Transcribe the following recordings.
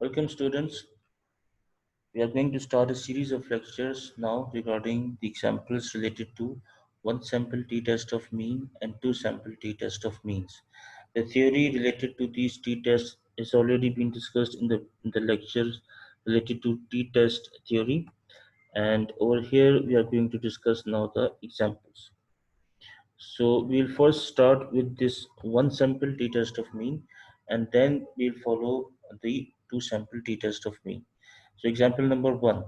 Welcome students. We are going to start a series of lectures now regarding the examples related to one sample t-test of mean and two sample t-test of means. The theory related to these t-tests has already been discussed in the lectures related to t-test theory, and over here we are going to discuss now the examples. So we'll first start with this one sample t-test of mean, and then we'll follow the two sample t-test of mean. So example number one,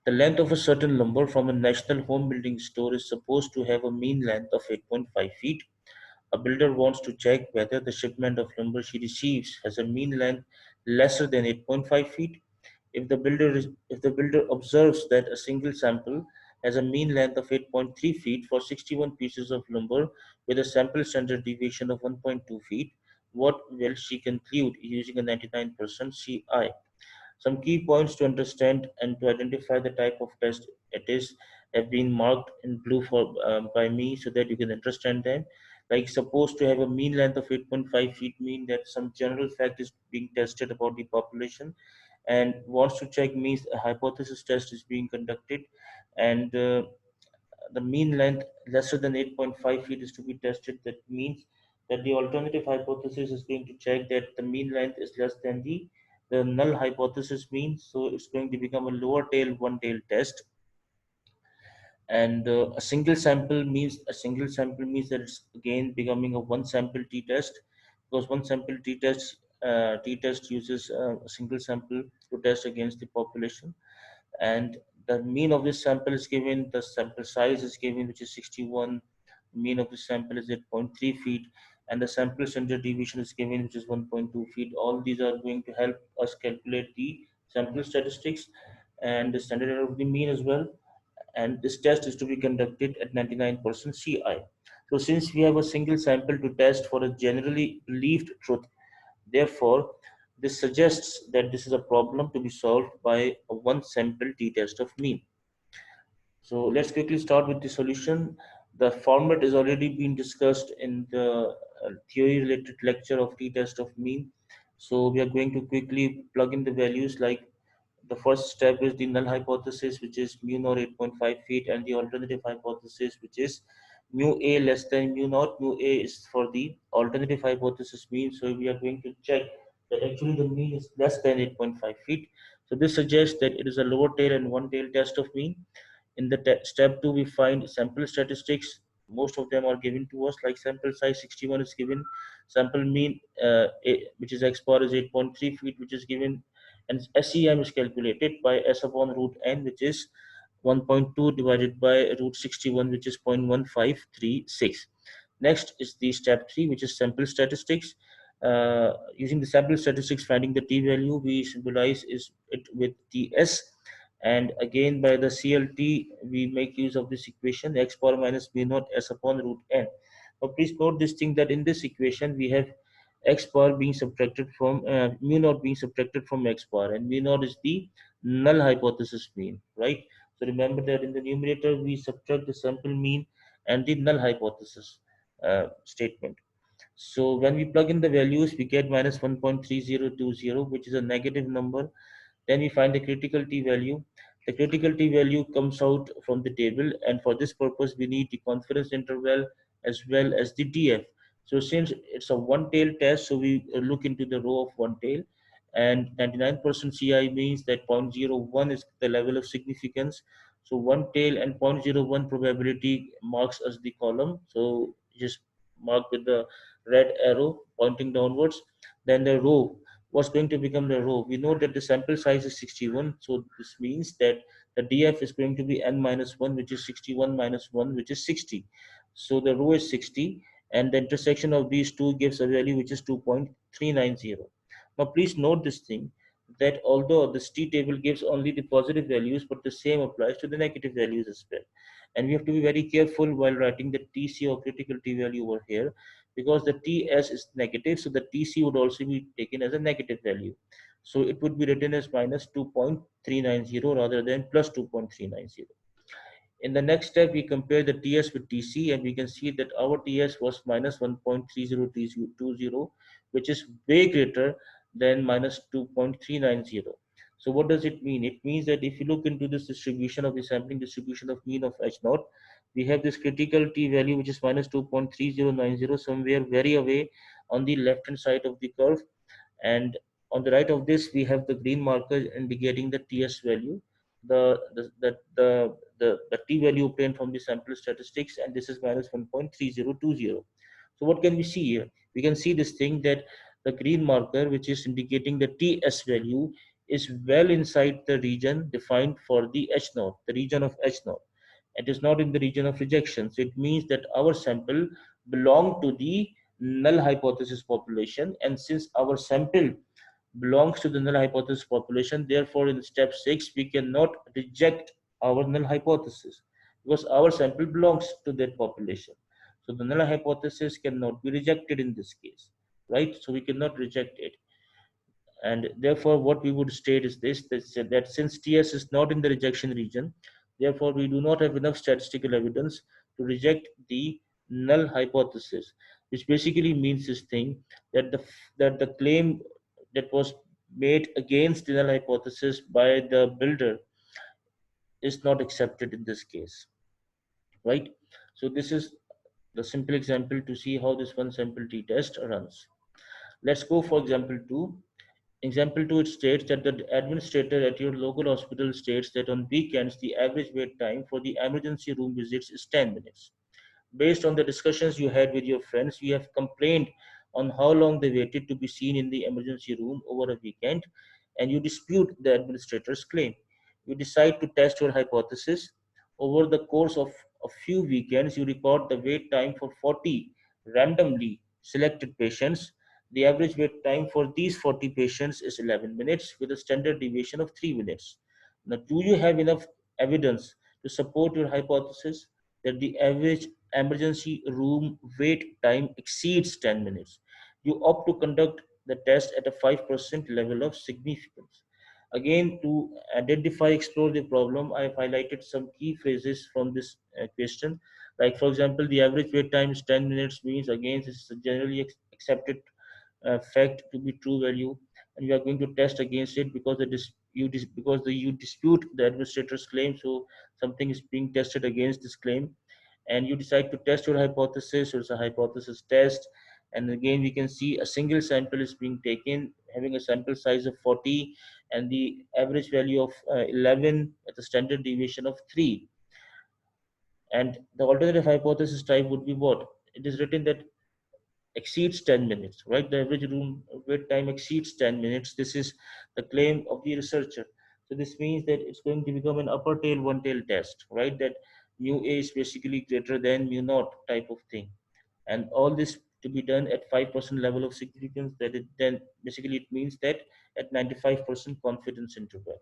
the length of a certain lumber from a national home building store is supposed to have a mean length of 8.5 feet. A builder wants to check whether the shipment of lumber she receives has a mean length lesser than 8.5 feet. If the builder observes that a single sample has a mean length of 8.3 feet for 61 pieces of lumber with a sample standard deviation of 1.2 feet, what will she conclude using a 99% CI? Some key points to understand and to identify the type of test it is have been marked in blue for by me so that you can understand them. Like supposed to have a mean length of 8.5 feet mean that some general fact is being tested about the population, and wants to check means a hypothesis test is being conducted, and the mean length lesser than 8.5 feet is to be tested. That means that the alternative hypothesis is going to check that the mean length is less than the null hypothesis mean. So it's going to become a lower tail one tail test. And a single sample means that it's again becoming a one sample t-test, because one sample t-test uses a single sample to test against the population, and the mean of this sample is given, the sample size is given, which is 61. Mean of the sample is 8.3 feet, and the sample standard deviation is given, which is 1.2 feet. All these are going to help us calculate the sample statistics and the standard error of the mean as well. And this test is to be conducted at 99% CI. So since we have a single sample to test for a generally believed truth, therefore, this suggests that this is a problem to be solved by a one sample t-test of mean. So let's quickly start with the solution. The format is already been discussed in the theory related lecture of t-test of mean. So we are going to quickly plug in the values. Like the first step is the null hypothesis, which is mu naught 8.5 feet, and the alternative hypothesis, which is mu a less than mu naught. Mu a is for the alternative hypothesis mean. So we are going to check that actually the mean is less than 8.5 feet. So this suggests that it is a lower tail and one tail test of mean. In the step 2, we find sample statistics. Most of them are given to us, like sample size 61 is given, sample mean which is x bar is 8.3 feet, which is given, and SEM is calculated by s upon root n, which is 1.2 divided by root 61, which is 0.1536. Next is the step 3, which is sample statistics. Using the sample statistics, finding the t-value, we symbolize is it with ts, and again by the CLT we make use of this equation, x power minus b naught s upon root n. Now please note this thing, that in this equation we have x power being subtracted from mu naught being subtracted from x power, and mu naught is the null hypothesis mean, right? So remember that in the numerator we subtract the sample mean and the null hypothesis statement. So when we plug in the values, we get minus 1.3020, which is a negative number. Then we find the critical t value. The critical t value comes out from the table, and for this purpose we need the confidence interval as well as the df. So since it's a one tail test, so we look into the row of one tail, and 99% CI means that 0.01 is the level of significance. So one tail and 0.01 probability marks as the column. So just mark with the red arrow pointing downwards. Then the row, what's going to become the row? We know that the sample size is 61, so this means that the DF is going to be n minus 1, which is 61 minus 1, which is 60. So the row is 60, and the intersection of these two gives a value which is 2.390. Now please note this thing, that although this t table gives only the positive values, but the same applies to the negative values as well. And we have to be very careful while writing the TC or critical t value over here, because the TS is negative, so the TC would also be taken as a negative value. So it would be written as minus 2.390 rather than plus 2.390. In the next step, we compare the TS with TC, and we can see that our TS was minus 1.3020, which is way greater then minus 2.390. So what does it mean? It means that if you look into this distribution of the sampling distribution of mean of H naught, we have this critical T value which is minus 2.3090 somewhere very away on the left hand side of the curve, and on the right of this we have the green marker indicating the TS value, the T value obtained from the sample statistics, and this is minus 1.3020. So what can we see here? We can see this thing that the green marker which is indicating the TS value is well inside the region defined for the H naught, the region of H naught. It is not in the region of rejection. So it means that our sample belong to the null hypothesis population, and since our sample belongs to the null hypothesis population, therefore in step 6 we cannot reject our null hypothesis because our sample belongs to that population. So the null hypothesis cannot be rejected in this case, right? So we cannot reject it, and therefore what we would state is this, that since TS is not in the rejection region, therefore we do not have enough statistical evidence to reject the null hypothesis, which basically means this thing that the claim that was made against the null hypothesis by the builder is not accepted in this case, right? So this is the simple example to see how this one sample t test runs. Let's go for example 2. Example 2, it states that the administrator at your local hospital states that on weekends the average wait time for the emergency room visits is 10 minutes. Based on the discussions you had with your friends, you have complained on how long they waited to be seen in the emergency room over a weekend, and you dispute the administrator's claim. You decide to test your hypothesis. Over the course of a few weekends, you record the wait time for 40 randomly selected patients. The average wait time for these 40 patients is 11 minutes with a standard deviation of 3 minutes. Now, do you have enough evidence to support your hypothesis that the average emergency room wait time exceeds 10 minutes? You opt to conduct the test at a 5% level of significance. Again, to identify, explore the problem, I've highlighted some key phrases from this question. Like, for example, the average wait time is 10 minutes means, again, this is a generally accepted fact to be true value, and you are going to test against it because you dispute the administrator's claim, so something is being tested against this claim, and you decide to test your hypothesis. So it's a hypothesis test, and again we can see a single sample is being taken having a sample size of 40 and the average value of 11 at the standard deviation of 3, and the alternative hypothesis type would be what? It is written that exceeds 10 minutes, right? The average room wait time exceeds 10 minutes. This is the claim of the researcher. So this means that it's going to become an upper tail, one tail test, right? That mu A is basically greater than mu naught type of thing. And all this to be done at 5% level of significance, that it then basically it means that at 95% confidence interval.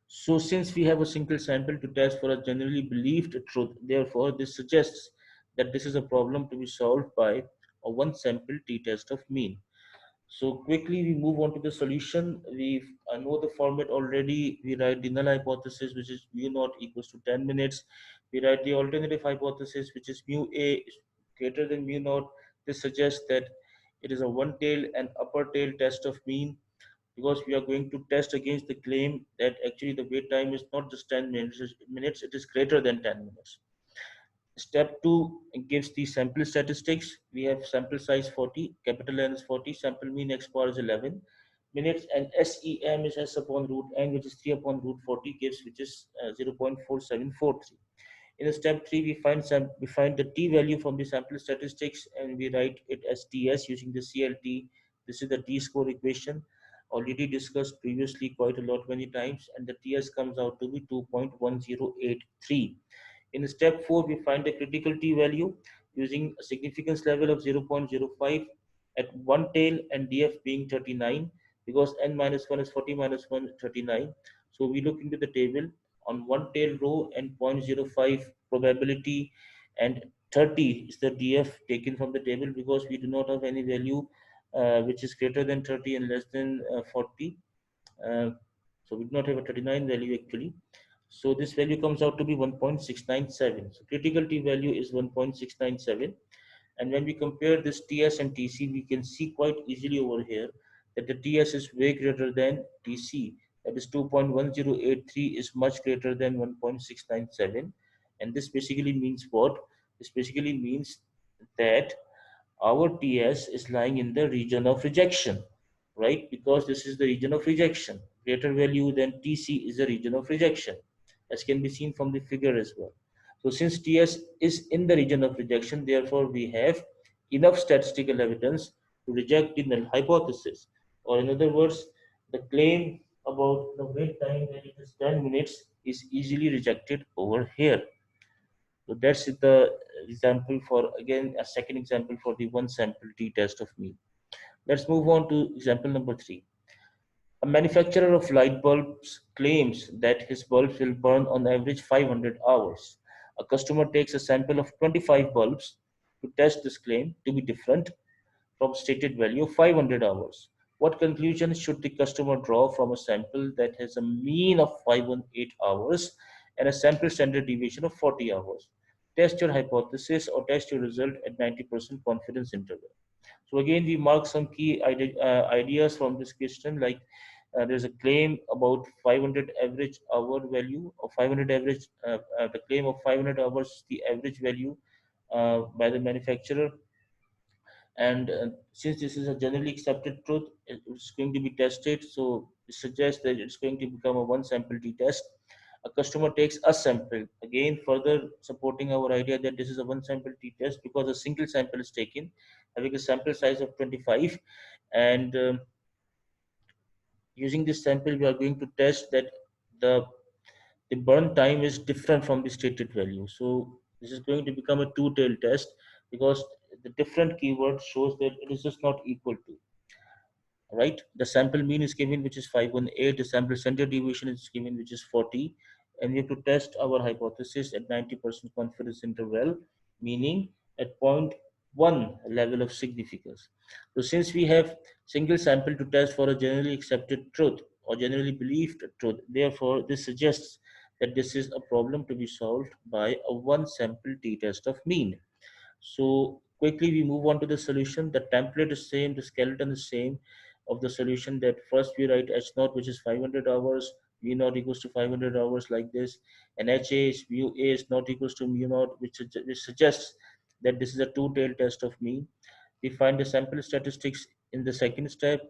So since we have a single sample to test for a generally believed truth, therefore this suggests that this is a problem to be solved by a one sample t-test of mean. So quickly we move on to the solution. We know the format already. We write the null hypothesis, which is mu naught equals to 10 minutes. We write the alternative hypothesis, which is mu A is greater than mu naught. This suggests that it is a one tail and upper tail test of mean, because we are going to test against the claim that actually the wait time is not just 10 minutes, it is greater than 10 minutes. Step 2 gives the sample statistics. We have sample size 40, capital N is 40, sample mean x bar is 11 minutes, and SEM is S upon root n, which is 3 upon root 40, gives which is 0.4743. In step 3, we find the t value from the sample statistics, and we write it as TS using the CLT. This is the t-score equation, already discussed previously quite a lot many times, and the TS comes out to be 2.1083. In step 4, we find the critical t value using a significance level of 0.05 at one tail and df being 39, because n minus 1 is 40 minus 1 39. So we look into the table on one tail row and 0.05 probability, and 30 is the df taken from the table because we do not have any value which is greater than 30 and less than 40. Uh, so we do not have a 39 value actually. So this value comes out to be 1.697. So critical T value is 1.697. And when we compare this TS and TC, we can see quite easily over here that the TS is way greater than TC. That is 2.1083 is much greater than 1.697. And this basically means what? This basically means that our TS is lying in the region of rejection, right? Because this is the region of rejection. Greater value than TC is the region of rejection, as can be seen from the figure as well. So since TS is in the region of rejection, therefore we have enough statistical evidence to reject the null hypothesis. Or in other words, the claim about the wait time that it is 10 minutes is easily rejected over here. So that's the example for, again, a second example for the one sample t-test of mean. Let's move on to example number 3. A manufacturer of light bulbs claims that his bulbs will burn on average 500 hours. A customer takes a sample of 25 bulbs to test this claim to be different from stated value of 500 hours. What conclusion should the customer draw from a sample that has a mean of 518 hours and a sample standard deviation of 40 hours? Test your hypothesis or test your result at 90% confidence interval. So again, we mark some key ideas from this question, like there's a claim about 500 average hour value or 500 average, the claim of 500 hours, the average value by the manufacturer. And since this is a generally accepted truth, it's going to be tested. So it suggests that it's going to become a one sample t test. A customer takes a sample, again further supporting our idea that this is a one sample t test, because a single sample is taken having a sample size of 25. And using this sample we are going to test that the the burn time is different from the stated value. So this is going to become a two-tailed test, because the different keyword shows that it is just not equal to, right? The sample mean is given, which is 518. The sample standard deviation is given, which is 40. And we have to test our hypothesis at 90% confidence interval, meaning at point 1 level of significance. So since we have single sample to test for a generally accepted truth or generally believed truth, therefore this suggests that this is a problem to be solved by a one sample t-test of mean. So quickly we move on to the solution. The template is same, the skeleton is same of the solution. That first we write H naught, which is 500 hours, mu naught equals to 500 hours, like this, and HA is mu A is not equals to mu naught, which suggests that this is a two-tailed test of mean. We find the sample statistics in the second step,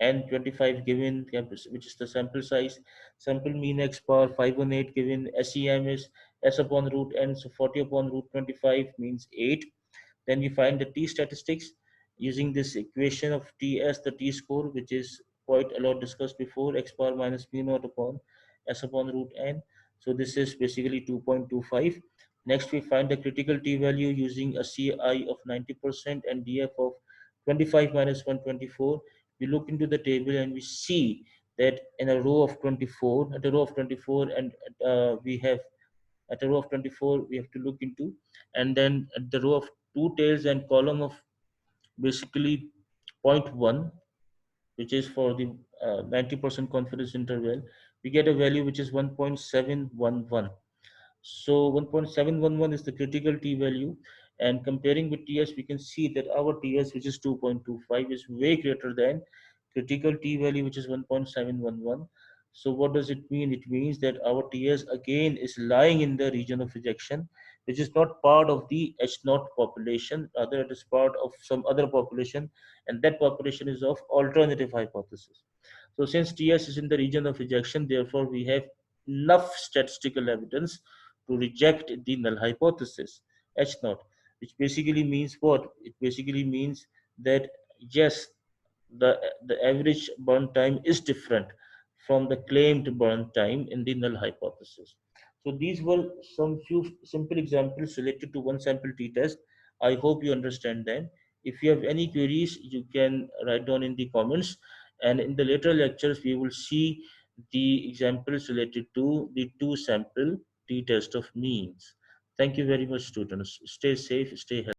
N25 given, which is the sample size. Sample mean X bar 518 given, SEM is S upon root N, so 40 upon root 25 means 8. Then we find the t statistics using this equation of t as the t score, which is quite a lot discussed before, X bar minus mu naught upon S upon root N. So this is basically 2.25. Next, we find the critical t value using a CI of 90% and DF of 25 minus 124. We look into the table and we see that in a row of 24, at a row of 24, and we have at a row of 24 we have to look into, and then at the row of two tails and column of basically point 1, which is for the 90% confidence interval, we get a value which is 1.711. So 1.711 is the critical T value, and comparing with TS, we can see that our TS, which is 2.25, is way greater than critical T value, which is 1.711. So what does it mean? It means that our TS again is lying in the region of rejection, which is not part of the H naught population, rather it is part of some other population, and that population is of alternative hypothesis. So since TS is in the region of rejection, therefore we have enough statistical evidence to reject the null hypothesis, H naught, which basically means what? It basically means that yes, the average burn time is different from the claimed burn time in the null hypothesis. So these were some few simple examples related to one sample t-test. I hope you understand them. If you have any queries, you can write down in the comments. And in the later lectures, we will see the examples related to the two sample t-test of means. Thank you very much, students. Stay safe, stay healthy.